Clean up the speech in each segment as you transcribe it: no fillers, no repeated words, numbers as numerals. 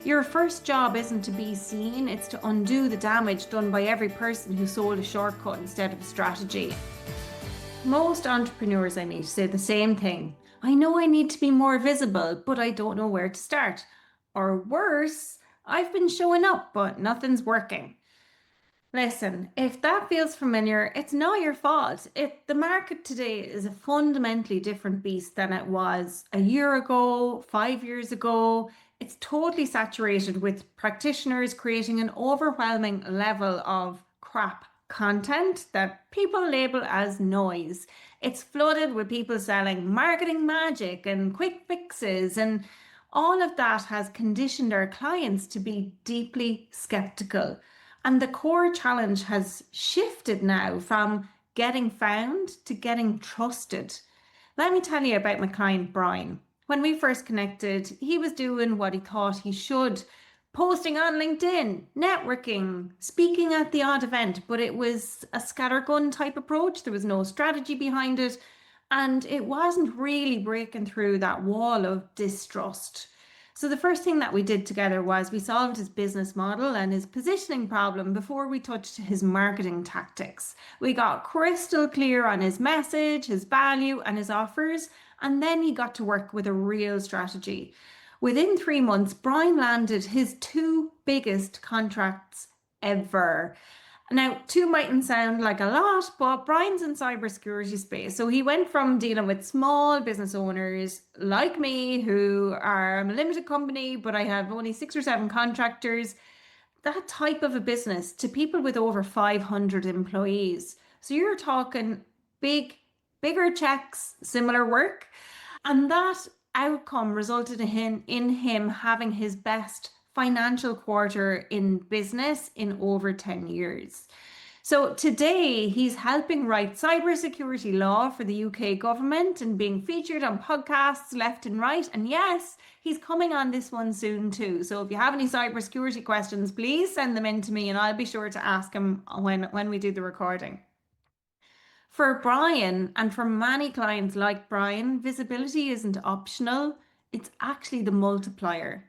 Your first job isn't to be seen, it's to undo the damage done by every person who sold a shortcut instead of a strategy. Most entrepreneurs I meet say the same thing. I know I need to be more visible, but I don't know where to start. Or worse, I've been showing up, but nothing's working. Listen, if that feels familiar, it's not your fault. The market today is a fundamentally different beast than it was a year ago, 5 years ago. It's totally saturated with practitioners creating an overwhelming level of crap content that people label as noise. It's flooded with people selling marketing magic and quick fixes, and all of that has conditioned our clients to be deeply skeptical. And the core challenge has shifted now from getting found to getting trusted. Let me tell you about my client Brian. When we first connected, he was doing what he thought he should, posting on LinkedIn, networking, speaking at the odd event, but it was a scattergun type approach. There was no strategy behind it, and it wasn't really breaking through that wall of distrust. So the first thing that we did together was we solved his business model and his positioning problem before we touched his marketing tactics. We got crystal clear on his message, his value, and his offers, and then he got to work with a real strategy. Within 3 months, Brian landed his two biggest contracts ever. Now, two mightn't sound like a lot, but Brian's in cybersecurity space. So he went from dealing with small business owners like me, who are a limited company, but I have only 6 or 7 contractors, that type of a business, to people with over 500 employees. So you're talking bigger checks, similar work. And that outcome resulted in him having his best financial quarter in business in over 10 years. So today he's helping write cybersecurity law for the UK government and being featured on podcasts left and right. And yes, he's coming on this one soon too. So if you have any cybersecurity questions, please send them in to me and I'll be sure to ask him when we do the recording. For Brian, and for many clients like Brian, visibility isn't optional, it's actually the multiplier.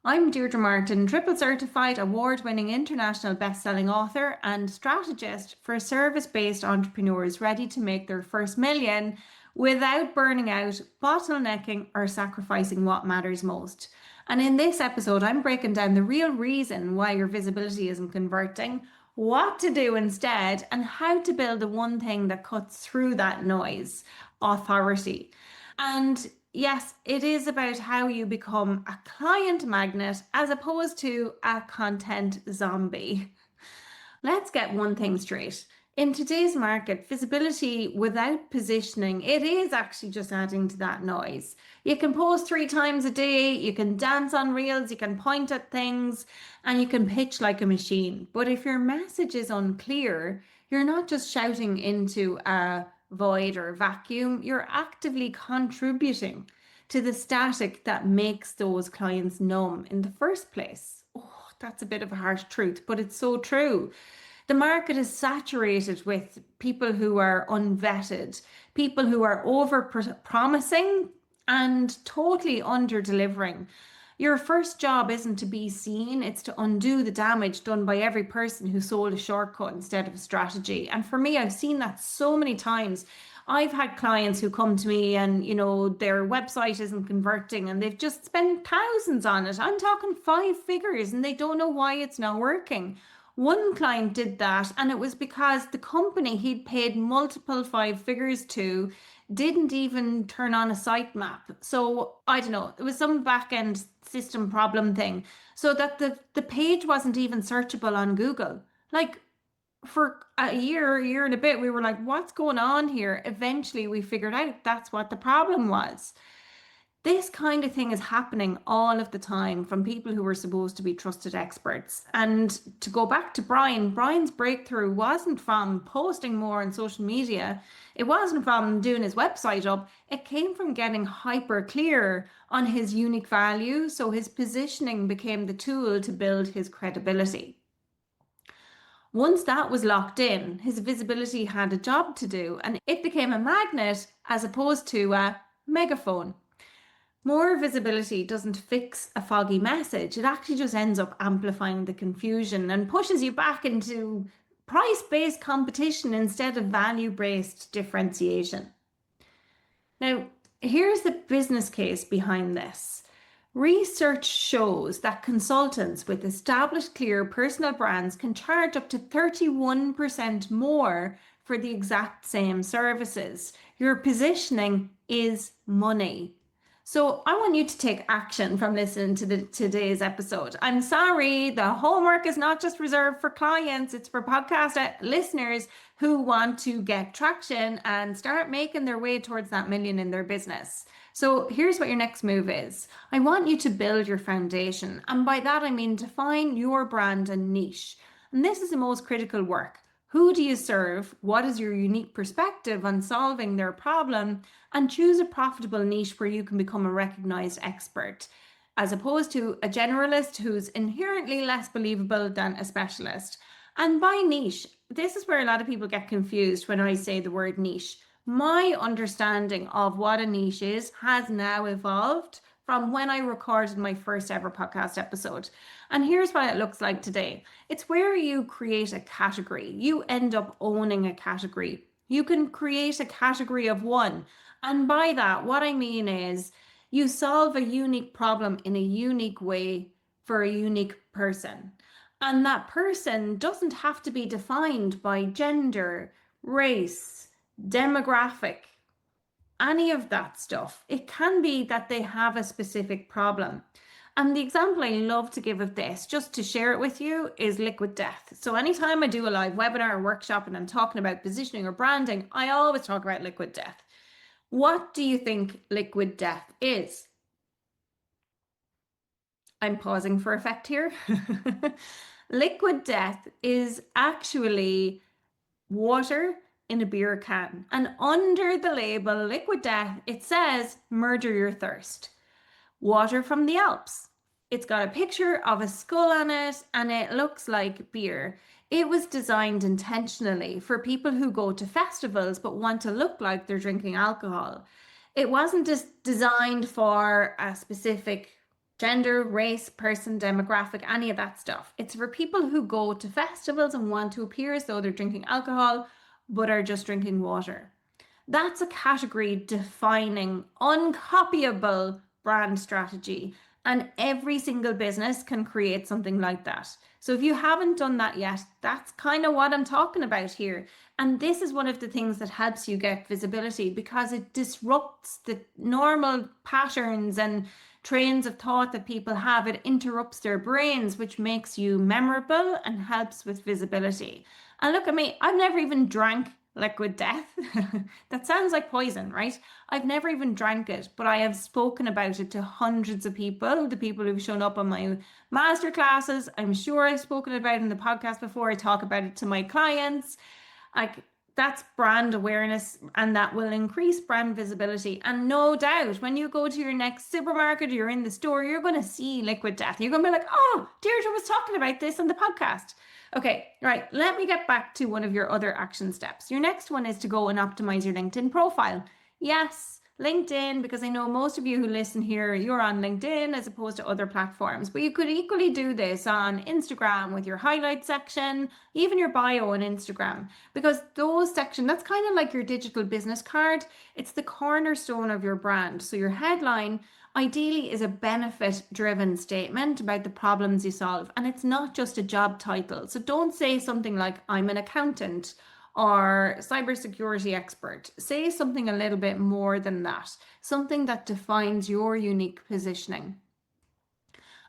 I'm Deirdre Martin, triple certified, award winning international best-selling author and strategist for service-based entrepreneurs ready to make their first million without burning out, bottlenecking, or sacrificing what matters most. And in this episode, I'm breaking down the real reason why your visibility isn't converting, what to do instead, and how to build the one thing that cuts through that noise: authority. And yes, it is about how you become a client magnet as opposed to a content zombie. Let's get one thing straight. In today's market, visibility without positioning, it is actually just adding to that noise. You can post 3 times a day, you can dance on reels, you can point at things, and you can pitch like a machine. But if your message is unclear, you're not just shouting into a void or vacuum, you're actively contributing to the static that makes those clients numb in the first place. Oh, that's a bit of a harsh truth, but it's so true. The market is saturated with people who are unvetted, people who are over promising and totally under delivering. Your first job isn't to be seen, it's to undo the damage done by every person who sold a shortcut instead of a strategy. And for me, I've seen that so many times. I've had clients who come to me and, their website isn't converting and they've just spent thousands on it. I'm talking 5 figures and they don't know why it's not working. One client did that, and it was because the company he'd paid multiple 5 figures to didn't even turn on a sitemap. So I don't know, it was some back end system problem thing, so that the page wasn't even searchable on Google. Like, for a year and a bit, we were like, what's going on here? Eventually, we figured out that's what the problem was. This kind of thing is happening all of the time from people who were supposed to be trusted experts. And to go back to Brian's breakthrough wasn't from posting more on social media. It wasn't from doing his website up. It came from getting hyper clear on his unique value. So his positioning became the tool to build his credibility. Once that was locked in, his visibility had a job to do, and it became a magnet as opposed to a megaphone. More visibility doesn't fix a foggy message. It actually just ends up amplifying the confusion and pushes you back into price-based competition instead of value-based differentiation. Now, here's the business case behind this. Research shows that consultants with established, clear personal brands can charge up to 31% more for the exact same services. Your positioning is money. So I want you to take action from listening to today's episode. I'm sorry, the homework is not just reserved for clients, it's for podcast listeners who want to get traction and start making their way towards that million in their business. So here's what your next move is. I want you to build your foundation. And by that, I mean define your brand and niche. And this is the most critical work. Who do you serve? What is your unique perspective on solving their problem? And choose a profitable niche where you can become a recognized expert, as opposed to a generalist who's inherently less believable than a specialist. And by niche, this is where a lot of people get confused when I say the word niche. My understanding of what a niche is has now evolved from when I recorded my first ever podcast episode. And here's what it looks like today. It's where you create a category. You end up owning a category. You can create a category of one. And by that, what I mean is you solve a unique problem in a unique way for a unique person. And that person doesn't have to be defined by gender, race, demographic, any of that stuff. It can be that they have a specific problem. And the example I love to give of this, just to share it with you, is liquid death. So anytime I do a live webinar or workshop and I'm talking about positioning or branding, I always talk about liquid death. What do you think liquid death is? I'm pausing for effect here. Liquid death is actually water in a beer can. And under the label liquid death, it says murder your thirst. Water from the Alps. It's got a picture of a skull on it and it looks like beer. It was designed intentionally for people who go to festivals but want to look like they're drinking alcohol. It wasn't just designed for a specific gender, race, person, demographic, any of that stuff. It's for people who go to festivals and want to appear as though they're drinking alcohol but are just drinking water. That's a category defining, uncopyable brand strategy. And every single business can create something like that. So if you haven't done that yet, that's kind of what I'm talking about here. And this is one of the things that helps you get visibility because it disrupts the normal patterns and trains of thought that people have. It interrupts their brains, which makes you memorable and helps with visibility. And look at me, I've never even drank liquid death. That sounds like poison, right? I've never even drank it, but I have spoken about it to hundreds of people, the people who've shown up on my master classes. I'm sure I've spoken about it in the podcast before. I talk about it to my clients. Like, that's brand awareness, and that will increase brand visibility. And no doubt, when you go to your next supermarket or you're in the store, you're going to see liquid death. You're going to be like, oh, Deirdre was talking about this on the podcast. Okay, right, let me get back to one of your other action steps. Your next one is to go and optimize your LinkedIn profile. Yes, LinkedIn, because I know most of you who listen here, you're on LinkedIn as opposed to other platforms, but you could equally do this on Instagram with your highlight section, even your bio on Instagram, because those sections, that's kind of like your digital business card. It's the cornerstone of your brand. So your headline ideally is a benefit-driven statement about the problems you solve, and it's not just a job title. So don't say something like, I'm an accountant or cybersecurity expert. Say something a little bit more than that, something that defines your unique positioning.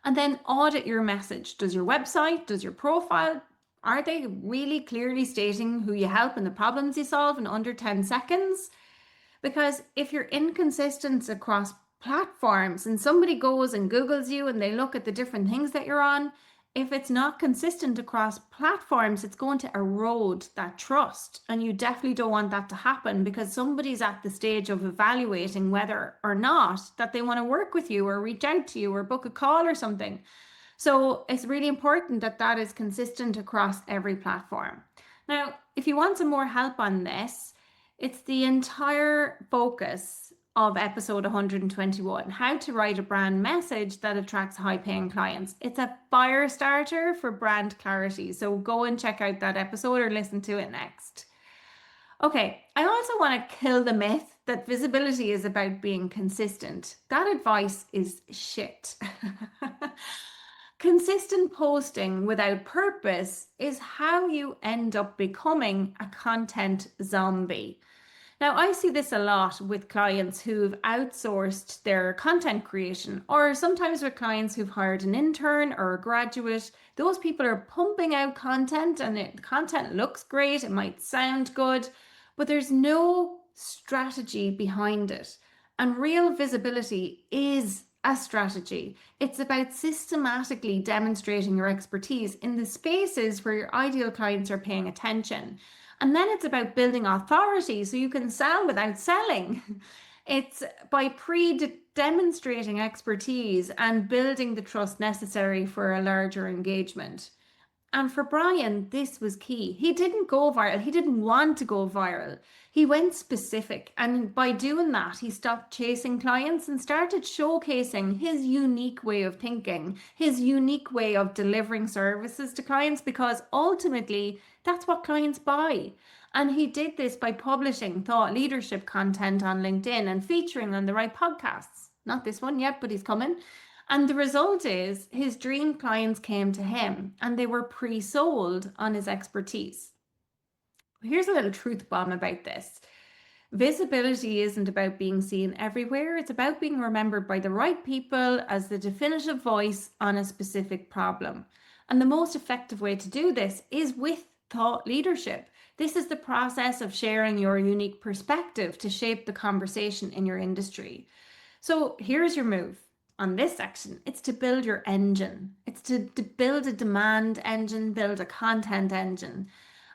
And then audit your message. Does your website, does your profile, are they really clearly stating who you help and the problems you solve in under 10 seconds? Because if you're inconsistent across platforms and somebody goes and Googles you and they look at the different things that you're on, if it's not consistent across platforms, it's going to erode that trust. And you definitely don't want that to happen because somebody's at the stage of evaluating whether or not that they want to work with you or reach out to you or book a call or something. So it's really important that that is consistent across every platform. Now, if you want some more help on this, it's the entire focus of episode 121, how to write a brand message that attracts high-paying clients. It's a fire starter for brand clarity. So go and check out that episode or listen to it next. Okay, I also want to kill the myth that visibility is about being consistent. That advice is shit. Consistent posting without purpose is how you end up becoming a content zombie. Now, I see this a lot with clients who've outsourced their content creation, or sometimes with clients who've hired an intern or a graduate. Those people are pumping out content and the content looks great, it might sound good, but there's no strategy behind it. And real visibility is a strategy. It's about systematically demonstrating your expertise in the spaces where your ideal clients are paying attention. And then it's about building authority so you can sell without selling. It's by demonstrating expertise and building the trust necessary for a larger engagement. And for Brian, this was key. He didn't go viral. He didn't want to go viral. He went specific. And by doing that, he stopped chasing clients and started showcasing his unique way of thinking, his unique way of delivering services to clients, because ultimately that's what clients buy. And he did this by publishing thought leadership content on LinkedIn and featuring on the right podcasts. Not this one yet, but he's coming. And the result is his dream clients came to him and they were pre-sold on his expertise. Here's a little truth bomb about this. Visibility isn't about being seen everywhere. It's about being remembered by the right people as the definitive voice on a specific problem. And the most effective way to do this is with thought leadership. This is the process of sharing your unique perspective to shape the conversation in your industry. So here's your move. On this section, it's to build your engine. It's to build a demand engine, build a content engine.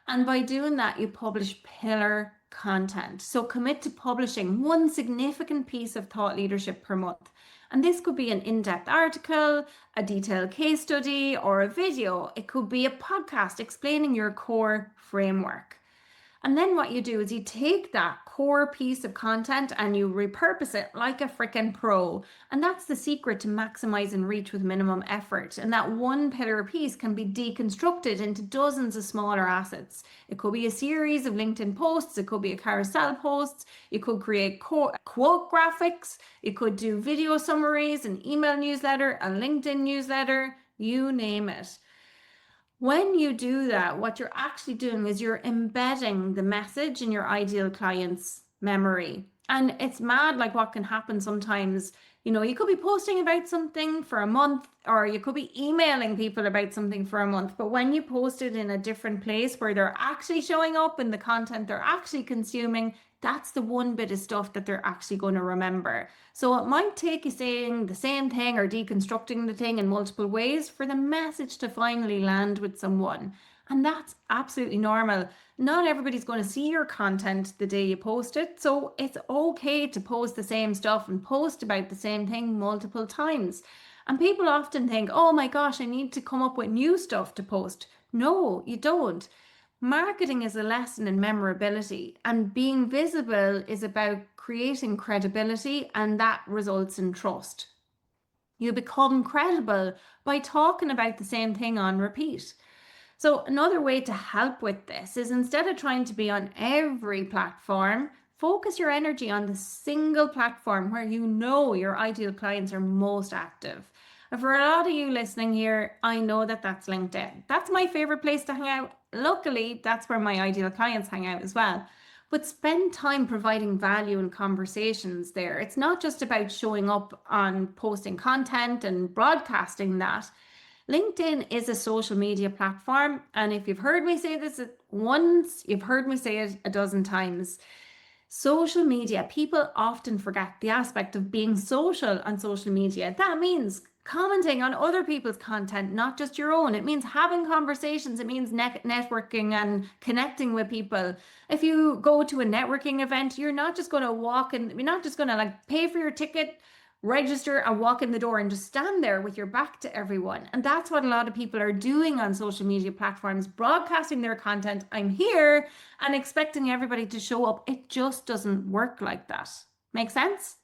And by doing that, you publish pillar content. So commit to publishing one significant piece of thought leadership per month. And this could be an in-depth article, a detailed case study, or a video. It could be a podcast explaining your core framework. And then what you do is you take that core piece of content and you repurpose it like a freaking pro. And that's the secret to maximize and reach with minimum effort. And that one pillar piece can be deconstructed into dozens of smaller assets. It could be a series of LinkedIn posts. It could be a carousel posts. You could create quote graphics. You could do video summaries, an email newsletter, a LinkedIn newsletter, you name it. When you do that, what you're actually doing is you're embedding the message in your ideal client's memory. And it's mad like what can happen sometimes. You know, you could be posting about something for a month, or you could be emailing people about something for a month. But when you post it in a different place where they're actually showing up in the content they're actually consuming, that's the one bit of stuff that they're actually going to remember. So it might take you saying the same thing or deconstructing the thing in multiple ways for the message to finally land with someone. And that's absolutely normal. Not everybody's going to see your content the day you post it. So it's okay to post the same stuff and post about the same thing multiple times. And people often think, oh my gosh, I need to come up with new stuff to post. No, you don't. Marketing is a lesson in memorability, and being visible is about creating credibility, and that results in trust. You become credible by talking about the same thing on repeat. So another way to help with this is, instead of trying to be on every platform, focus your energy on the single platform where you know your ideal clients are most active. And for a lot of you listening here, I know that that's LinkedIn. That's my favorite place to hang out. Luckily, that's where my ideal clients hang out as well. But spend time providing value in conversations there. It's not just about showing up on posting content and broadcasting that. LinkedIn is a social media platform. And if you've heard me say this once, you've heard me say it a dozen times. Social media, people often forget the aspect of being social on social media. That means commenting on other people's content, not just your own. It means having conversations. It means networking and connecting with people. If you go to a networking event, you're not just going to walk in, you're not just going to like pay for your ticket, register and walk in the door and just stand there with your back to everyone. And that's what a lot of people are doing on social media platforms, broadcasting their content. I'm here and expecting everybody to show up. It just doesn't work like that. Make sense?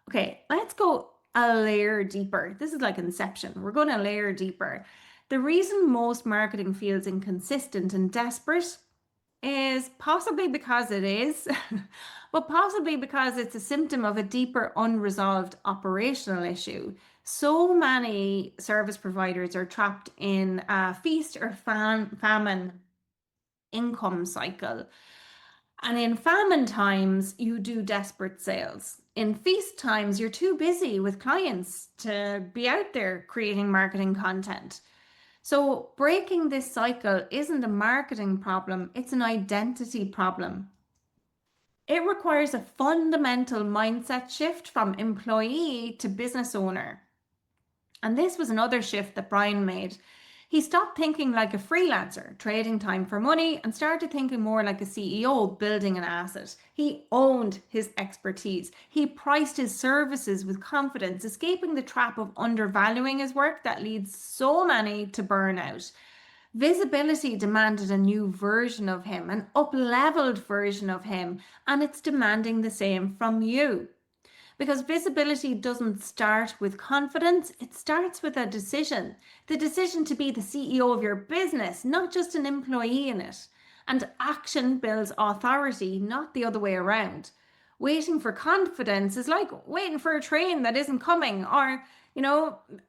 Okay, let's go a layer deeper. This is like Inception. We're going a layer deeper. The reason most marketing feels inconsistent and desperate is possibly because it is, but possibly because it's a symptom of a deeper unresolved operational issue. So many service providers are trapped in a feast or famine income cycle. And in famine times, you do desperate sales. In feast times, you're too busy with clients to be out there creating marketing content. So breaking this cycle isn't a marketing problem, it's an identity problem. It requires a fundamental mindset shift from employee to business owner. And this was another shift that Brian made. He stopped thinking like a freelancer, trading time for money, and started thinking more like a CEO, building an asset. He owned his expertise. He priced his services with confidence, escaping the trap of undervaluing his work that leads so many to burnout. Visibility demanded a new version of him, an up-leveled version of him, and it's demanding the same from you. Because visibility doesn't start with confidence, it starts with a decision. The decision to be the CEO of your business, not just an employee in it. And action builds authority, not the other way around. Waiting for confidence is like waiting for a train that isn't coming. Or,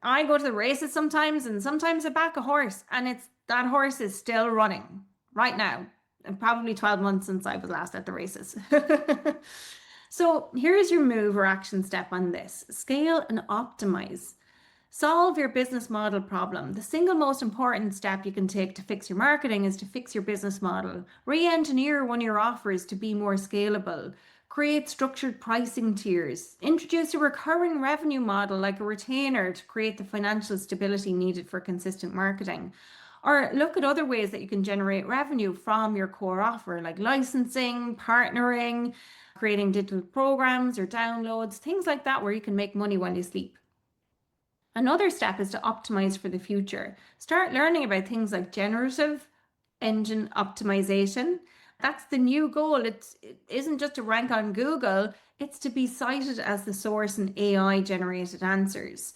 I go to the races sometimes, and sometimes I back a horse, and that horse is still running right now. And probably 12 months since I was last at the races. So here's your move or action step on this. Scale and optimize. Solve your business model problem. The single most important step you can take to fix your marketing is to fix your business model. Re-engineer one of your offers to be more scalable. Create structured pricing tiers. Introduce a recurring revenue model like a retainer to create the financial stability needed for consistent marketing. Or look at other ways that you can generate revenue from your core offer, like licensing, partnering, creating digital programs or downloads, things like that where you can make money while you sleep. Another step is to optimize for the future. Start learning about things like generative engine optimization. That's the new goal. It isn't just to rank on Google, it's to be cited as the source in AI generated answers.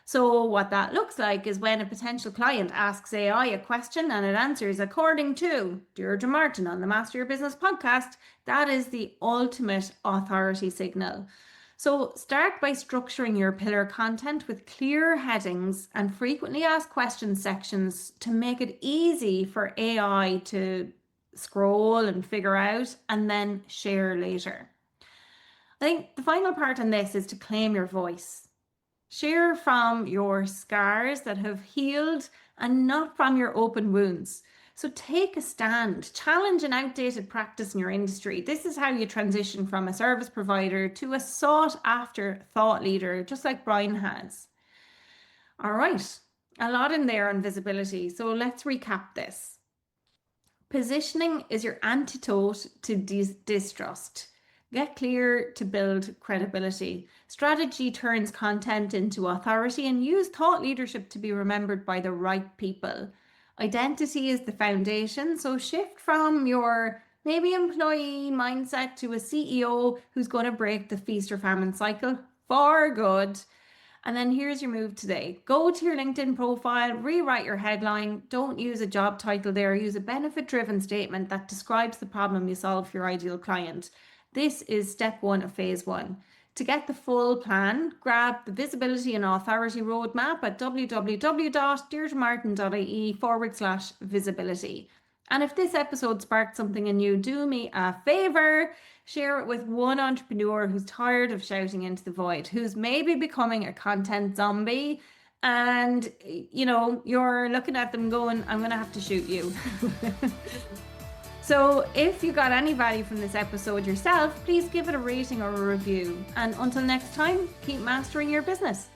So what that looks like is when a potential client asks AI a question and it answers according to Deirdre Martin on the Master Your Business podcast, that is the ultimate authority signal. So start by structuring your pillar content with clear headings and frequently asked questions sections to make it easy for AI to scroll and figure out and then share later. I think the final part on this is to claim your voice. Share from your scars that have healed and not from your open wounds. So take a stand, challenge an outdated practice in your industry. This is how you transition from a service provider to a sought after thought leader, just like Brian has. All right, a lot in there on visibility. So let's recap this. Positioning is your antidote to distrust. Get clear to build credibility. Strategy turns content into authority, and use thought leadership to be remembered by the right people. Identity is the foundation, so shift from your maybe employee mindset to a CEO who's going to break the feast or famine cycle for good. And then here's your move today. Go to your LinkedIn profile, rewrite your headline. Don't use a job title there. Use a benefit-driven statement that describes the problem you solve for your ideal client. This is step 1 of phase 1. To get the full plan, grab the visibility and authority roadmap at www.deirdremartin.ie/visibility. And if this episode sparked something in you, do me a favor, share it with one entrepreneur who's tired of shouting into the void, who's maybe becoming a content zombie, and you're looking at them going, I'm going to have to shoot you. So if you got any value from this episode yourself, please give it a rating or a review. And until next time, keep mastering your business.